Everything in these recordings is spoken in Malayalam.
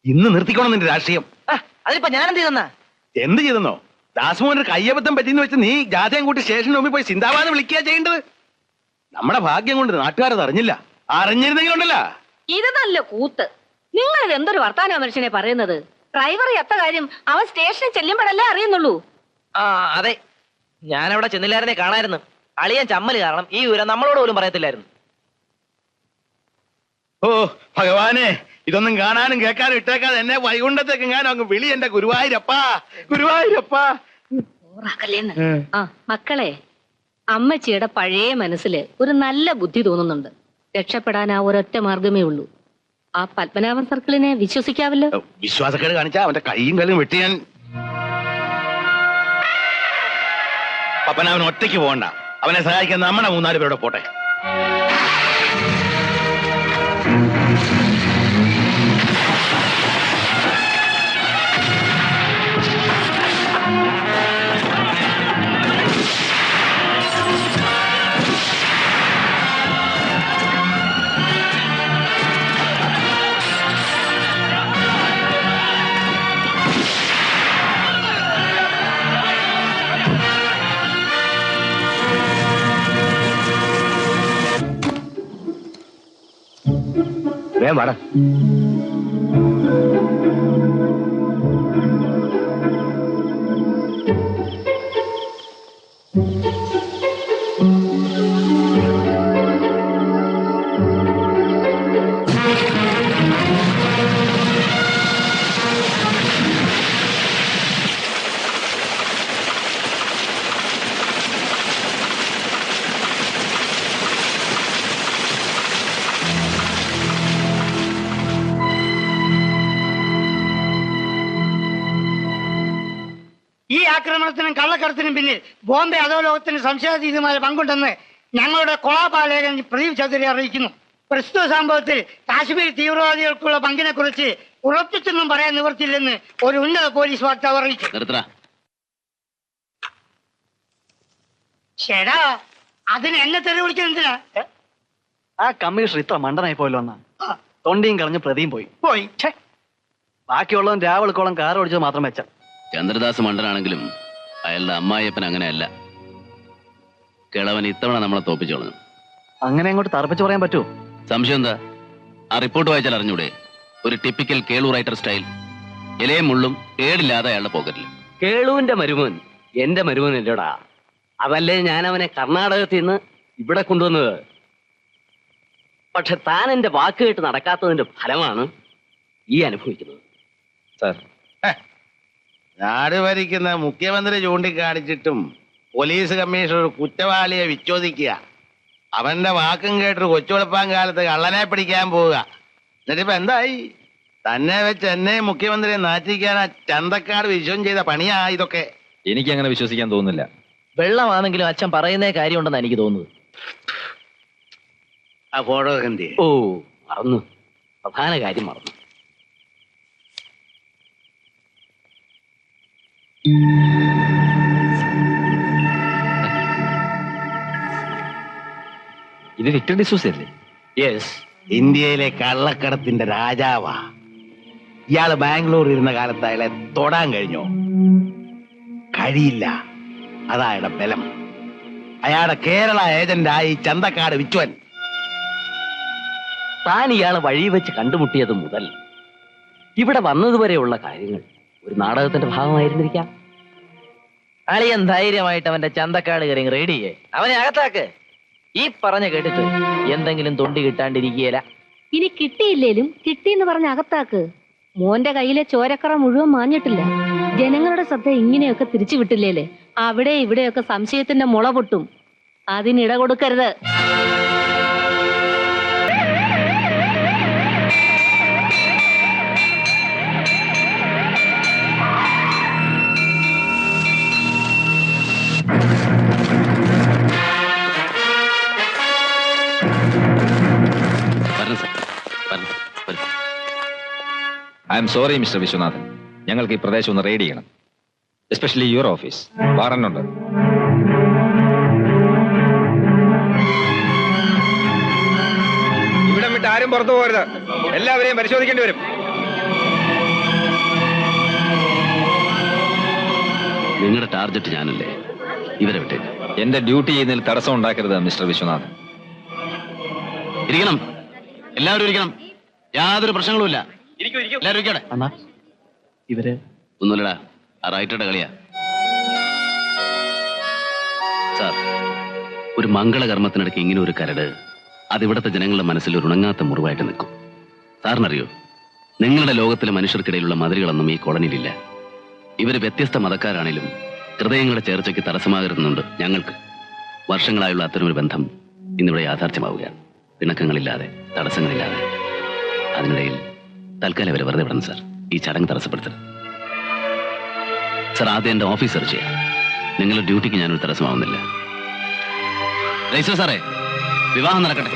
ഇന്ന് നിർത്തിക്കോണം നിന്റെ രാഷ്ട്രീയം. അതിപ്പോ ഞാൻ എന്ത് ചെയ്തെന്നാ? എന്ത് ചെയ്തെന്നോ? ദാസുമോനൊരു കയ്യബദ്ധം പറ്റിയെന്ന് വെച്ച് നീ ജാഥയും കൂട്ടി സ്റ്റേഷന് മുമ്പിൽ പോയി സിന്ദാബാദ് വിളിക്കുക ചെയ്യേണ്ടത്. നമ്മുടെ ഭാഗ്യം കൊണ്ട് നാട്ടുകാരത് അറിഞ്ഞില്ല. അറിഞ്ഞിരുന്നെങ്കിൽ ഉണ്ടല്ലോ. ഇത് നല്ല കൂത്ത്. നിങ്ങൾ എന്തൊരു വർത്താന മനുഷ്യനെ പറയുന്നത്? ഡ്രൈവർ എത്ത കാര്യം അവൻ സ്റ്റേഷനിൽ ചെല്ലുമ്പോഴല്ലേ അറിയുന്നുള്ളൂ. ആ അതെ, ഞാനവിടെ ചെന്നില്ലായിരുന്നെ കാണായിരുന്നു. അളിയൻ ചമ്മല് കാരണം ഈ വിവരം നമ്മളോട് പോലും പറയത്തില്ലായിരുന്നു. ഓ ഭഗവാനെ, ഇതൊന്നും കാണാനും കേൾക്കാനും ഇട്ടേക്കാതെ എന്നെ വൈകുണ്ഠത്തേക്ക് ഞാൻ അങ്ങ് വിളി. എന്റെ ഗുരുവായൂരപ്പാ, ഗുരുവായൂരപ്പാ. ആ മക്കളെ, അമ്മച്ചിയുടെ പഴയ മനസ്സില് ഒരു നല്ല ബുദ്ധി തോന്നുന്നുണ്ട്. രക്ഷപ്പെടാൻ ആ ഒരൊറ്റ മാർഗമേ ഉള്ളൂ. ആ പത്മനാഭൻ സർക്കിളിനെ വിശ്വസിക്കാവല്ലോ. വിശ്വാസക്കേട് കാണിച്ചാ അവന്റെ കൈയും കാലും വെട്ടി ഞാൻ. പപ്പനാവൻ ഒറ്റയ്ക്ക് പോകണ്ട, അവനെ സഹായിക്കാൻ നമ്മുടെ 3-4 പേരോടെ പോട്ടെ. വാടാ. ഈ ആക്രമണത്തിനും കള്ളക്കടത്തിനും പിന്നിൽ ബോംബെ അധോലോകത്തിന് സംശയാതീതമായ പങ്കുണ്ടെന്ന് ഞങ്ങളുടെ കൊളാപാലേഖൻ പ്രദീപ് ചൗധരി അറിയിക്കുന്നു. പ്രസ്തുത സംഭവത്തിൽ കാശ്മീർ തീവ്രവാദികൾക്കുള്ള പങ്കിനെ കുറിച്ച് ഉറപ്പിച്ചൊന്നും പറയാൻ നിവർത്തില്ലെന്ന് ഒരു ഉന്നത പോലീസ് വക്താവ് അറിയിച്ചു. ചേടാ, അതിന് എന്നെ തെറി വിളിക്കുന്നതിനാ? ആ കമ്മീഷണർ ഇത്ര മണ്ടനായി പോയല്ലോ എന്നാ. തൊണ്ടിയും കളഞ്ഞ് പ്രതിയും പോയി. ബാക്കിയുള്ളവൻ രാവിളക്കോളം കാർ ഓടിച്ചത് മാത്രം വെച്ച. ചന്ദ്രദാസ് മണ്ടനാണെങ്കിലും അയാളുടെ അമ്മായിയപ്പൻ അങ്ങനെയല്ല. കിളവൻ ഇത്തവണ നമ്മളെ തോപ്പിച്ചോളൂ. അങ്ങനെ അങ്ങോട്ട് തറപ്പിച്ച് പറയാൻ പറ്റുമോ? സംശയം എന്താ? ആ റിപ്പോർട്ട് വായിച്ചാൽ അറിഞ്ഞൂടെ? ഒരു ടിപ്പിക്കൽ കേളു റൈറ്റർ സ്റ്റൈൽ. ഇലയും മുള്ളും കേടില്ലാതെ അയാളുടെ പോക്കറ്റിൽ. കേളുവിന്റെ മരുമോൻ എന്റെ മരുമോൻ അല്ലേടാ. അതല്ലേ ഞാൻ അവനെ കർണാടകത്തിൽ നിന്ന് ഇവിടെ കൊണ്ടുവന്നത്. പക്ഷെ താൻ എന്റെ വാക്ക് കേട്ട് നടക്കാത്തതിന്റെ ഫലമാണ് ഈ അനുഭവിക്കുന്നത്. സാർ, നാട് ഭരിക്കുന്ന മുഖ്യമന്ത്രി ചൂണ്ടിക്കാണിച്ചിട്ടും പോലീസ് കമ്മീഷണർ കുറ്റവാളിയെ വിച്ഛോദിക്കുക. അവന്റെ വാക്കും കേട്ടൊരു കൊച്ചുവെളുപ്പാൻ കാലത്ത് കള്ളനെ പിടിക്കാൻ പോവുക. എന്നിട്ടിപ്പോ എന്തായി? തന്നെ വെച്ച് എന്നെ മുഖ്യമന്ത്രിയെ നാറ്റിക്കാൻ ആ ചന്തക്കാട് വിശ്വം ചെയ്ത പണിയാ ഇതൊക്കെ. എനിക്ക് അങ്ങനെ വിശ്വസിക്കാൻ തോന്നുന്നില്ല. വെള്ളമാണെങ്കിലും അച്ഛൻ പറയുന്നേ കാര്യമുണ്ടെന്ന് എനിക്ക് തോന്നുന്നത്. ആ ഫോട്ടോ എന്ത്? ഓ മറന്നു, പ്രധാന കാര്യം മറന്നു. ഇത് വിക്ടർ ഡിസൂസ അല്ലേ? യെസ്. ഇന്ത്യയിലെ കള്ളക്കടത്തിന്റെ രാജാവാ. ഇയാള് ബാംഗ്ലൂർ ഇരുന്ന കാലത്ത് അയാളെ തൊടാൻ കഴിഞ്ഞോ? കഴിയില്ല. അതായുടെ ബലം. അയാളുടെ കേരള ഏജന്റായി ചന്തക്കാട് വിശ്വൻ. താൻ ഇയാളെ വഴി വെച്ച് കണ്ടുമുട്ടിയത് മുതൽ ഇവിടെ വന്നതുവരെയുള്ള കാര്യങ്ങൾ ഒരു നാടകത്തിന്റെ ഭാഗമായിരുന്നിരിക്കാം. അളിയൻ ധൈര്യമായിട്ട് അവന്റെ ചന്തക്കാട് കയറി റെഡിയേ. അവനെ അകത്താക്ക്. ഈ പറഞ്ഞ കേട്ടിട്ട് എന്തെങ്കിലും തൊണ്ടി കിട്ടാണ്ടിരിക്കുകയില്ല. ഇനി കിട്ടിയില്ലേലും കിട്ടിയെന്ന് പറഞ്ഞ അകത്താക്ക്. മോന്റെ കയ്യിലെ ചോരക്കറ മുഴുവൻ മാഞ്ഞിട്ടില്ല. ജനങ്ങളുടെ ശ്രദ്ധ ഇങ്ങനെയൊക്കെ തിരിച്ചു വിട്ടില്ലേലേ അവിടെ ഇവിടെയൊക്കെ സംശയത്തിന്റെ മുള പൊട്ടും. അതിനിട കൊടുക്കരുത്. I am sorry mister Viswanathan, ഞങ്ങൾക്ക് ഈ പ്രദേശം ഒന്ന് റെയ്ഡ് ചെയ്യണം. Especially your office. വാറന്റുണ്ട്. ഇവിടം വിട്ട് ആരും പുറത്തു പോകരുത്. എല്ലാവരെയും പരിശോധിക്കേണ്ടി വരും. നിങ്ങളുടെ ടാർഗറ്റ് ഞാനല്ലേ, ഇവരെ വിട്ടേക്ക്. എന്റെ ഡ്യൂട്ടി ചെയ്യുന്നതിൽ തടസ്സം ഉണ്ടാക്കരുത് മിസ്റ്റർ വിശ്വനാഥൻ. ഇരിക്കണം, എല്ലാവരും ഇരിക്കണം. യാതൊരു പ്രശ്നങ്ങളുമില്ല. എല്ലാവരും ഇരിക്കട്ടെ. അണ്ണാ ഇവര് ഒന്നുമില്ലടാ, ആ റൈറ്ററുടെ കളിയാ. സാർ, ഒരു മംഗളകർമ്മത്തിനിടയ്ക്ക് ഇങ്ങനെ ഒരു കരട് അതിവിടുത്തെ ജനങ്ങളുടെ മനസ്സിൽ ഒരു ഉണങ്ങാത്ത മുറിവായിട്ട് നിൽക്കും. സാറിനറിയോ, നിങ്ങളുടെ ലോകത്തിലെ മനുഷ്യർക്കിടയിലുള്ള മതിലുകളൊന്നും ഈ കോളനിയിലില്ല. ഇവര് വ്യത്യസ്ത മതക്കാരാണെങ്കിലും ഹൃദയങ്ങളുടെ ചേർച്ചയ്ക്ക് തടസ്സമാകരുന്നുണ്ട് ഞങ്ങൾക്ക്. വർഷങ്ങളായുള്ള അത്തരമൊരു ബന്ധം ഇന്നിവിടെ യാഥാർത്ഥ്യമാവുകയാണ്. പിണക്കങ്ങളില്ലാതെ, തടസ്സങ്ങളില്ലാതെ. അതിനിടയിൽ തൽക്കാലം അവരെ വെറുതെ വിടണം സാർ. ഈ ചടങ്ങ് തടസ്സപ്പെടുത്തരുത് സാർ. ആദ്യം എന്റെ ഓഫീസ് സെർച്ച് ചെയ്യാം. നിങ്ങളുടെ ഡ്യൂട്ടിക്ക് ഞാനൊരു തടസ്സമാവുന്നില്ല. രജിസ്റ്റർ സാറേ, വിവാഹം നടക്കട്ടെ.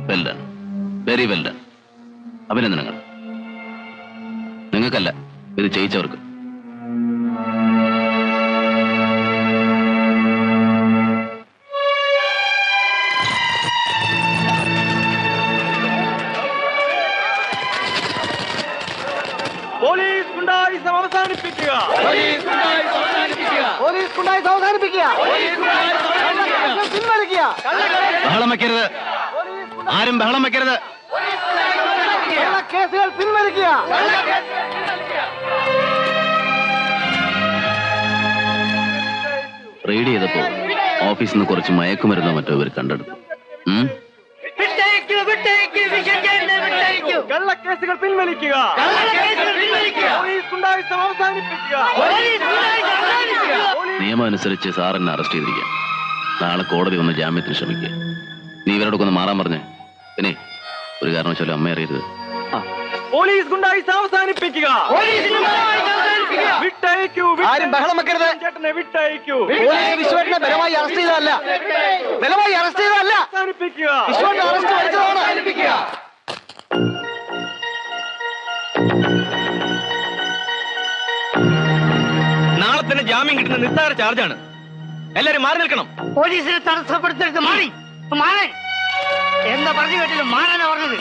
Well done, very well done. അഭിനന്ദനങ്ങൾ. നിങ്ങൾക്കല്ല, ഇത് ചെയ്യിച്ചവർക്ക്. പോലീസ് ഗുണ്ടായിസം അവസാനിപ്പിക്കുക. പോലീസ് ഗുണ്ടായിസം അവസാനിപ്പിക്കുക. പിൻവലിക്കുക. ബഹളം വെക്കരുത്, ആരും ബഹളം വെക്കരുത്. കേസുകൾ പിൻവലിക്കുക. റെയ്ഡ് ചെയ്തപ്പോ ഓഫീസിൽ നിന്ന് കുറച്ച് മയക്കുമരുന്നോ മറ്റോ ഇവർ കണ്ടെടുത്തു. കള്ളക്കേസുകൾ പിൻവലിക്കുക. പോലീസ് ഗുണ്ടായിസം അവസാനിപ്പിക്കുക. നിയമം അനുസരിച്ച് സാറിനെ അറസ്റ്റ് ചെയ്തിരിക്കാം. നാളെ കോടതി വന്ന് ജാമ്യത്തിന് ശ്രമിക്കുക. നീ ഇവരോടൊക്കെ ഒന്ന് മാറാൻ പറഞ്ഞേ. പിന്നെ ഒരു കാരണവശാലും അമ്മ അറിയരുത്. പോലീസ് ഗുണ്ടായിസം അവസാനിപ്പിക്കുക. വിട്ടയക്കൂ. ആരും ബഹളം വെക്കരുത്. ചേട്ടനെ വിട്ടയക്കൂ. പോലീസ് വിശ്വനെ ബലമായി അറസ്റ്റ് ചെയ്തതല്ല. ബലമായി അറസ്റ്റ് ചെയ്തതല്ല. അവസാനിപ്പിക്കുക. വിശ്വനെ അറസ്റ്റ് ചെയ്തതാണ്. അവസാനിപ്പിക്കുക. നാളെ തന്നെ ജാമ്യം കിട്ടുന്ന നിസ്സാര ചാർജാണ്. എല്ലാരും മാറി നിൽക്കണം. പോലീസിനെ തടസ്സപ്പെടുത്തരുത്. മാറി മാറാൻ എന്താ പറഞ്ഞു കേട്ടില്ല. മാറാനാ പറഞ്ഞത്.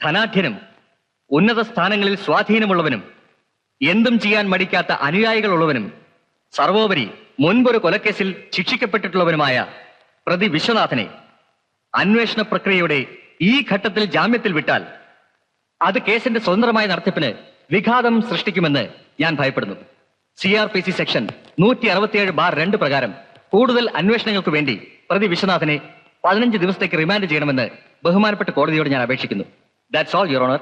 ധനാഢ്യനും ഉന്നത സ്ഥാനങ്ങളിൽ സ്വാധീനമുള്ളവനും എന്തും ചെയ്യാൻ മടിക്കാത്ത അനുയായികളുള്ളവനും സർവോപരി മുൻപൊരു കൊലക്കേസിൽ ശിക്ഷിക്കപ്പെട്ടിട്ടുള്ളവനുമായ പ്രതി വിശ്വനാഥനെ അന്വേഷണ പ്രക്രിയയുടെ ഈ ഘട്ടത്തിൽ ജാമ്യത്തിൽ വിട്ടാൽ അത് കേസിന്റെ സ്വതന്ത്രമായ നടത്തിപ്പിന് വിഘാതം സൃഷ്ടിക്കുമെന്ന് ഞാൻ ഭയപ്പെടുന്നു. CRPC സെക്ഷൻ 167(2) പ്രകാരം കൂടുതൽ അന്വേഷണങ്ങൾക്ക് വേണ്ടി പ്രതി വിശ്വനാഥനെ 15 ദിവസത്തേക്ക് റിമാൻഡ് ചെയ്യണമെന്ന് ബഹുമാനപ്പെട്ട കോടതിയോട് ഞാൻ അപേക്ഷിക്കുന്നു. That's all, your honour.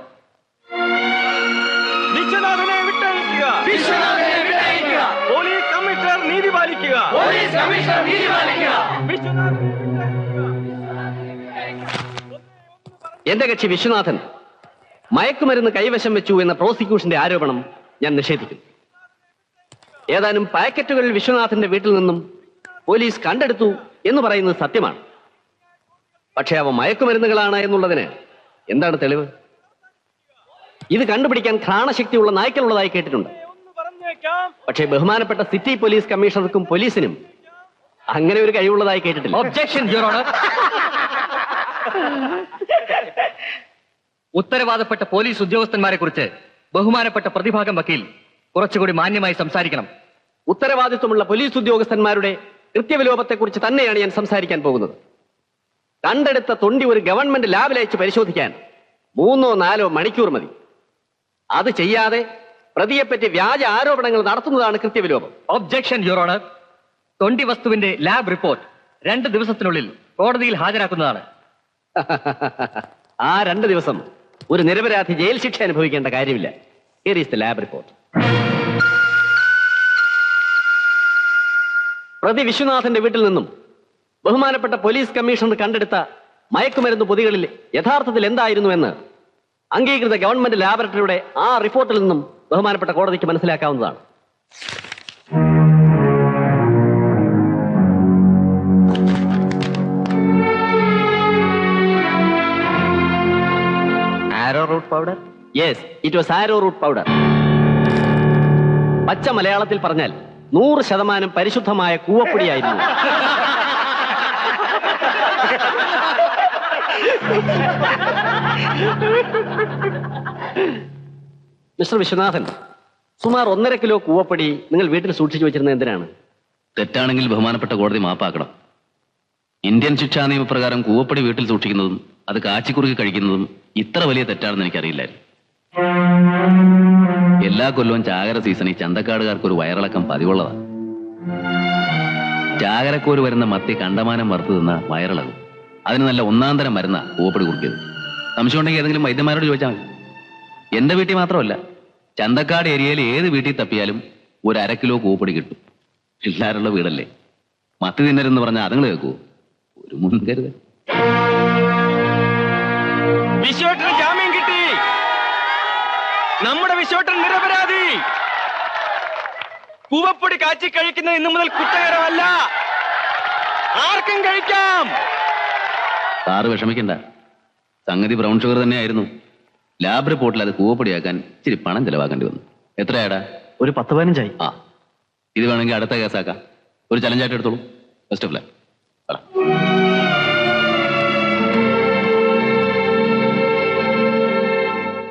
വിശ്വനാഥനെ വിട്ടയക്കുക. വിശ്വനാഥനെ വിട്ടയക്കുക. പോലീസ് കമ്മീഷണർ നീതി പാലിക്കുക. പോലീസ് കമ്മീഷണർ നീതി പാലിക്കുക. എന്റെ കക്ഷി വിശ്വനാഥൻ മയക്കുമരുന്ന് കൈവശം വെച്ചു എന്ന പ്രോസിക്യൂഷന്റെ ആരോപണം ഞാൻ നിഷേധിക്കുന്നു. ഏതാനും പാക്കറ്റുകളിൽ വിശ്വനാഥന്റെ വീട്ടിൽ നിന്നും പോലീസ് കണ്ടെടുത്തു എന്ന് പറയുന്നത് സത്യമാണ്. പക്ഷെ അവ മയക്കുമരുന്നുകളാണ് എന്നുള്ളതിന് എന്താണ് തെളിവ്? ഇത് കണ്ടുപിടിക്കാൻ ഘ്രാണശക്തിയുള്ള നായ്ക്കളുള്ളതായി കേട്ടിട്ടുണ്ട്. പക്ഷേ ബഹുമാനപ്പെട്ട സിറ്റി പോലീസ് കമ്മീഷണർക്കും പോലീസിനും അങ്ങനെ ഒരു കഴിവുള്ളതായി കേട്ടിട്ടില്ല. Objection, your honour. ഉത്തരവാദപ്പെട്ട പോലീസ് ഉദ്യോഗസ്ഥന്മാരെ കുറിച്ച് ബഹുമാനപ്പെട്ട പ്രതിഭാഗം വക്കീൽ കുറച്ചുകൂടി മാന്യമായി സംസാരിക്കണം. ഉത്തരവാദിത്വമുള്ള പോലീസ് ഉദ്യോഗസ്ഥന്മാരുടെ കൃത്യവിലോപത്തെക്കുറിച്ച് തന്നെയാണ് ഞാൻ സംസാരിക്കാൻ പോകുന്നത്. കണ്ടെടുത്ത തൊണ്ടി ഒരു ഗവൺമെന്റ് ലാബിൽ അയച്ച് പരിശോധിക്കാൻ 3-4 മണിക്കൂർ മതി. അത് ചെയ്യാതെ പ്രതിയെപ്പറ്റി വ്യാജ ആരോപണങ്ങൾ നടത്തുന്നതാണ് കൃത്യവിലോപം. Objection, your owner. തൊണ്ടി വസ്തുവിന്റെ ലാബ് റിപ്പോർട്ട് 2 ദിവസത്തിനുള്ളിൽ കോടതിയിൽ ഹാജരാക്കുന്നതാണ്. ആ 2 ദിവസം ഒരു നിരപരാധി ജയിൽ ശിക്ഷ അനുഭവിക്കേണ്ട കാര്യമില്ല. Here is the lab report. പ്രതി വിശ്വനാഥന്റെ വീട്ടിൽ നിന്നും ബഹുമാനപ്പെട്ട പോലീസ് കമ്മീഷണർ കണ്ടെടുത്ത മയക്കുമരുന്ന് പൊതികളിൽ യഥാർത്ഥത്തിൽ എന്തായിരുന്നുവെന്ന് അംഗീകൃത ഗവൺമെന്റ് ലാബറട്ടറിയുടെ ആ റിപ്പോർട്ടിൽ നിന്നും ബഹുമാനപ്പെട്ട കോടതിക്ക് മനസ്സിലാക്കാവുന്നതാണ്. Root powder? Yes, it was arrowroot powder. പച്ച മലയാളത്തിൽ പറഞ്ഞാൽ 100% പരിശുദ്ധമായ കൂവപ്പൊടിയായിരുന്നു. മിസ്റ്റർ വിശ്വനാഥൻ, സുമാർ 1.5 കിലോ കൂവപ്പൊടി നിങ്ങൾ വീട്ടിൽ സൂക്ഷിച്ചു വെച്ചിരുന്നത് എന്തിനാണ്? തെറ്റാണെങ്കിൽ ബഹുമാനപ്പെട്ട കോടതി മാപ്പാക്കണം. ഇന്ത്യൻ ശിക്ഷാ നിയമപ്രകാരം കൂവപ്പൊടി വീട്ടിൽ സൂക്ഷിക്കുന്നതും അത് കാച്ചിക്കുറുക്കി കഴിക്കുന്നതും ഇത്ര വലിയ തെറ്റാണെന്ന് എനിക്കറിയില്ലായിരുന്നു. എല്ലാ കൊല്ലവും ചാകര സീസണിൽ ചന്തക്കാടുകാർക്ക് ഒരു വയറിളക്കം പതിവുള്ളതാണ്. ചാകരക്കോര് വരുന്ന മത്തി കണ്ടമാനം വറുത്ത് തിന്ന വയറിളകും. അതിന് നല്ല ഒന്നാം തരം മരുന്ന കൂവപ്പൊടി കുറുക്കിയത്. സംശയം ഉണ്ടെങ്കിൽ ഏതെങ്കിലും വൈദ്യന്മാരോട് ചോദിച്ചാൽ മതി. എന്റെ വീട്ടിൽ മാത്രമല്ല, ചന്തക്കാട് ഏരിയയിൽ ഏത് വീട്ടിൽ തപ്പിയാലും ഒരു 1/2 കിലോ കൂവപ്പൊടി കിട്ടും. പിള്ളേരുള്ള വീടല്ലേ, മത്തി തിന്നരെന്ന് പറഞ്ഞാൽ അതുങ്ങൾ കേൾക്കുവോ? ഒരു മുൻകരുതൽ. വിശ്വേട്ടന് ജാമ്യം കിട്ടി. നമ്മുടെ വിശ്വേട്ടൻ നിരപരാധി. കൂവപ്പൊടി കാച്ചി കഴിക്കുന്നത് ഇന്നു മുതൽ കുറ്റകരമല്ല, ആർക്കും കഴിക്കാം. സാറ് വിഷമിക്കണ്ട, സംഗതി ബ്രൗൺ ഷുഗർ തന്നെയായിരുന്നു. ലാബ് റിപ്പോർട്ടിൽ അത് കൂവപ്പൊടിയാക്കാൻ ഇച്ചിരി പണം ചെലവാക്കേണ്ടി വന്നു. എത്രയാടാ? ഒരു 10-15 ആയി. ആ, ഇത് വേണമെങ്കിൽ അടുത്ത കേസാക്കാം. ഒരു ചലഞ്ചായിട്ട് എടുത്തോളൂ. Best of luck.